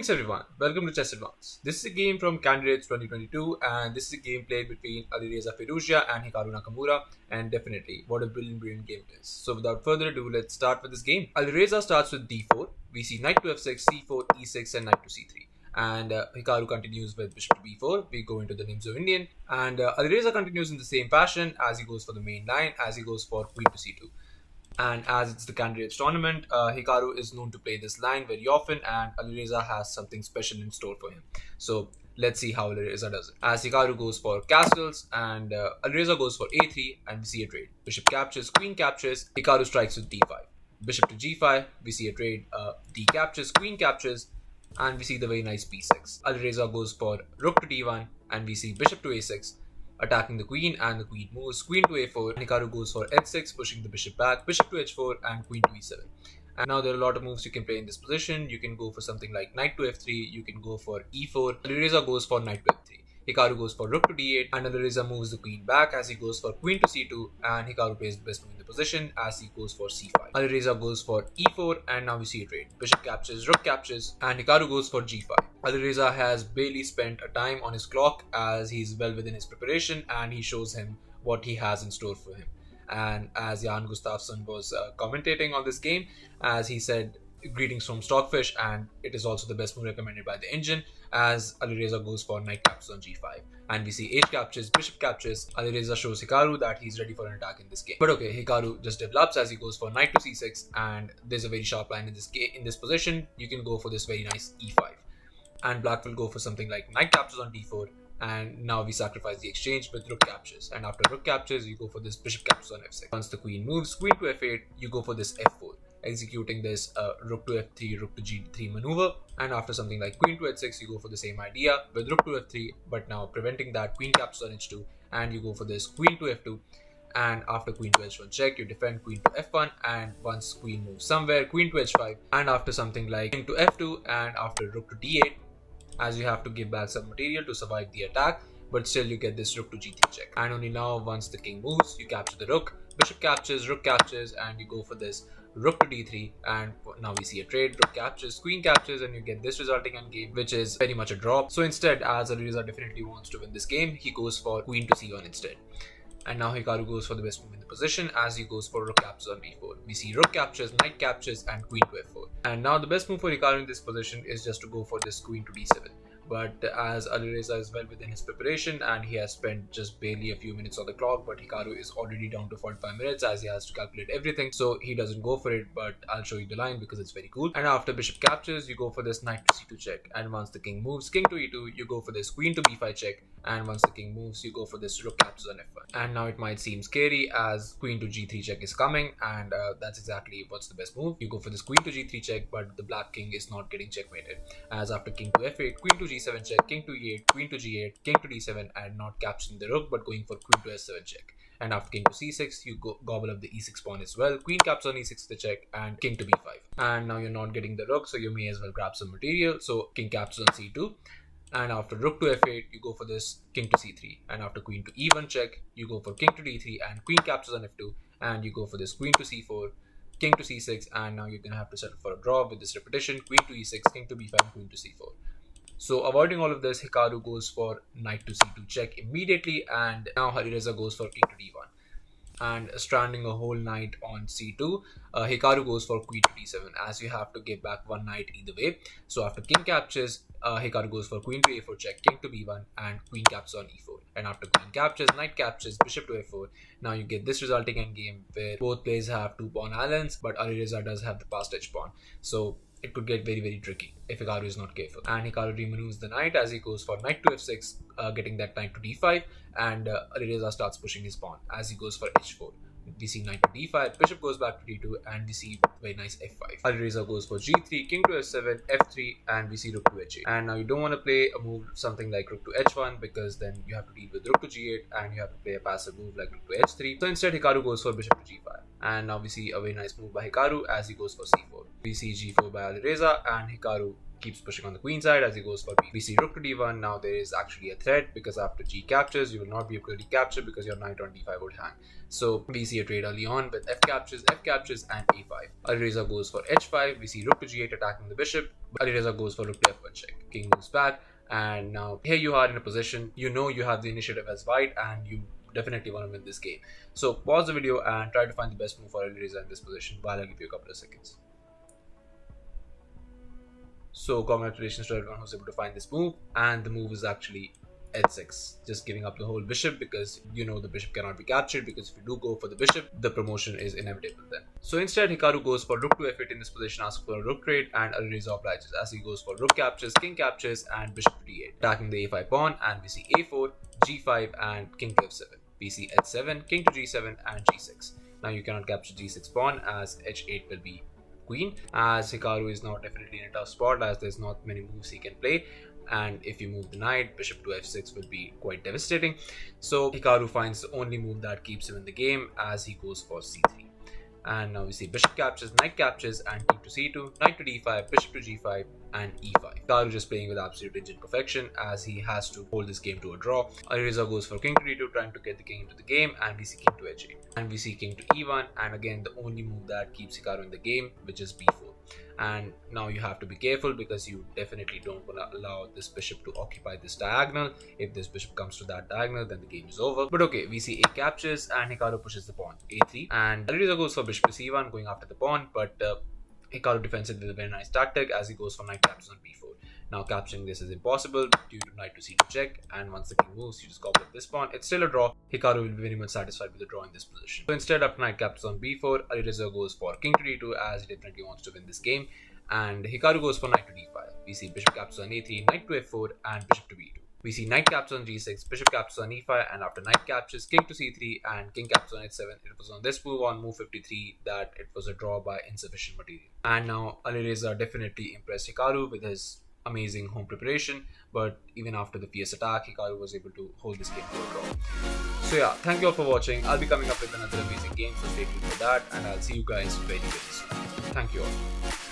Greetings everyone, welcome to Chess Advance. This is a game from Candidates 2022 and this is a game played between Alireza Firouzja and Hikaru Nakamura, and definitely what a brilliant game it is. So without further ado, let's start with this game. Alireza starts with d4, we see knight to f6, c4, e6 and knight to c3. And Hikaru continues with bishop to b4, we go into the Nimzo Indian, and Alireza continues in the same fashion as he goes for the main line, as he goes for queen to c2. And as it's the Candidates tournament, Hikaru is known to play this line very often, and Alireza has something special in store for him. So let's see how Alireza does it. As Hikaru goes for castles, and Alireza goes for a3, and we see a trade. Bishop captures, queen captures, Hikaru strikes with d5. Bishop to g5, we see a trade, d captures, queen captures, and we see the very nice b6. Alireza goes for rook to d1, and we see bishop to a6, attacking the queen, and the queen moves. Queen to a4, Hikaru goes for h6, pushing the bishop back, bishop to h4, and queen to e7. And now there are a lot of moves you can play in this position. You can go for something like knight to f3, you can go for e4. Alireza goes for knight to f3. Hikaru goes for rook to d8, and Alireza moves the queen back as he goes for queen to c2, and Hikaru plays the best move in the position as he goes for c5. Alireza goes for e4, and now we see a trade. Bishop captures, rook captures, and Hikaru goes for g5. Alireza has barely spent a time on his clock as he's well within his preparation, and he shows him what he has in store for him. And as Jan Gustafsson was commentating on this game, as he said, greetings from Stockfish, and it is also the best move recommended by the engine, as Alireza goes for knight captures on g5, and we see h captures, bishop captures. Alireza shows Hikaru that he's ready for an attack in this game. But okay, Hikaru just develops as he goes for knight to c6, and there's a very sharp line in this position. You can go for this very nice e5, and black will go for something like knight captures on d4, and now we sacrifice the exchange with rook captures, and after rook captures you go for this bishop captures on f6. Once the queen moves, queen to f8, you go for this f4, executing this rook to f3, rook to g3 maneuver, and after something like queen to h6 you go for the same idea with rook to f3, but now preventing that, queen captures on h2, and you go for this queen to f2, and after queen to h1 check you defend queen to f1, and once queen moves somewhere, queen to h5, and after something like king to f2, and after rook to d8, as you have to give back some material to survive the attack, but still you get this rook to g3 check. And only now, once the king moves, you capture the rook, bishop captures, rook captures, and you go for this rook to d3, and now we see a trade, rook captures, queen captures, and you get this resulting endgame, which is very much a draw. So instead, as Alireza definitely wants to win this game, he goes for queen to c1 instead. And now Hikaru goes for the best move in the position as he goes for rook captures on b4. We see rook captures, knight captures, and queen to f4. And now the best move for Hikaru in this position is just to go for this queen to d7. But as Alireza is well within his preparation and he has spent just barely a few minutes on the clock, but Hikaru is already down to 45 minutes as he has to calculate everything, so he doesn't go for it, but I'll show you the line because it's very cool. And after bishop captures, you go for this knight to c2 check, and once the king moves, king to e2, you go for this queen to b5 check, and once the king moves, you go for this rook captures on f1. And now it might seem scary as queen to g3 check is coming, and that's exactly what's the best move. You go for this queen to g3 check, but the black king is not getting checkmated, as after king to f8, queen to g7 check, king to e8, queen to g8, king to d7, and not capturing the rook but going for queen to s7 check. And after king to c6, you gobble up the e6 pawn as well, queen captures on e6 the check, and king to b5. And now you're not getting the rook, so you may as well grab some material, so king captures on c2. And after rook to f8, you go for this king to c3, and after queen to e1 check, you go for king to d3, and queen captures on f2, and you go for this queen to c4, king to c6, and now you're gonna have to settle for a draw with this repetition, queen to e6, king to b5, queen to c4. So avoiding all of this, Hikaru goes for knight to c2 check immediately, and now Alireza goes for king to d1. And stranding a whole knight on c2, Hikaru goes for queen to d7 as you have to give back one knight either way. So after king captures, Hikaru goes for queen to a4 check, king to b1, and queen captures on e4. And after queen captures, knight captures, bishop to f4. Now you get this resulting endgame where both players have two pawn islands, but Alireza does have the passed edge pawn. So it could get very tricky if Hikaru is not careful. And Hikaru remaneuvers the knight as he goes for knight to f6, getting that knight to d5, and Alireza starts pushing his pawn as he goes for h4. We see knight to d5, bishop goes back to d2, and we see very nice f5. Alireza goes for g3, king to f7, f3, and we see rook to h8. And now you don't want to play a move something like rook to h1 because then you have to deal with rook to g8 and you have to play a passive move like rook to h3. So instead Hikaru goes for bishop to g5. And now we see a very nice move by Hikaru as he goes for c4. We see g4 by Alireza, and Hikaru keeps pushing on the queen side as he goes for bc rook to d1. Now there is actually a threat because after g captures, you will not be able to recapture because your knight on d5 would hang. So we see a trade early on with f captures, and a5. Alireza goes for h5. We see rook to g8 attacking the bishop. Alireza goes for rook to f1 check. King moves back, and now here you are in a position, you know you have the initiative as white and you definitely want to win this game. So pause the video and try to find the best move for Alireza in this position while I give you a couple of seconds. So congratulations to everyone who's able to find this move, and the move is actually h6, just giving up the whole bishop because you know the bishop cannot be captured, because if you do go for the bishop, the promotion is inevitable then. So instead Hikaru goes for rook to f8 in this position, asks for a rook trade, and Alireza obliges as he goes for rook captures, king captures, and bishop to d8, attacking the a5 pawn, and we see a4, g5, and king to f7. We see h7, king to g7, and g6. Now you cannot capture g6 pawn as h8 will be queen, as Hikaru is now definitely in a tough spot as there's not many moves he can play, and if you move the knight, bishop to f6 will be quite devastating. So Hikaru finds the only move that keeps him in the game as he goes for c3. And now we see bishop captures, knight captures, and king to c2, knight to d5, bishop to g5, and e5. Hikaru just playing with absolute engine perfection as he has to hold this game to a draw. Alireza goes for king to d2, trying to get the king into the game, and we see king to h8. And we see king to e1, and again the only move that keeps Hikaru in the game, which is b4. And now you have to be careful because you definitely don't want to allow this bishop to occupy this diagonal. If this bishop comes to that diagonal, then the game is over. But okay, we see a captures and Hikaru pushes the pawn a3, and Alireza goes for bishop to c1, going after the pawn, but Hikaru defends it with a very nice tactic as he goes for knight captures on b4. Now capturing this is impossible due to knight to c2 check, and once the king moves, you just gobble up this pawn. It's still a draw. Hikaru will be very much satisfied with the draw in this position. So instead, after knight captures on b4, Alireza goes for king to d2 as he definitely wants to win this game, and Hikaru goes for knight to d5. We see bishop captures on a3, knight to f4, and bishop to b2. We see knight captures on g6, bishop captures on e5, and after knight captures, king to c3, and king captures on h7. It was on this move, on move 53, that it was a draw by insufficient material. And now Alireza definitely impressed Hikaru with his amazing home preparation, but even after the fierce attack, Hikaru was able to hold this game to a draw. So yeah, thank you all for watching. I'll be coming up with another amazing game, so stay tuned for that, and I'll see you guys very, very soon. Thank you all.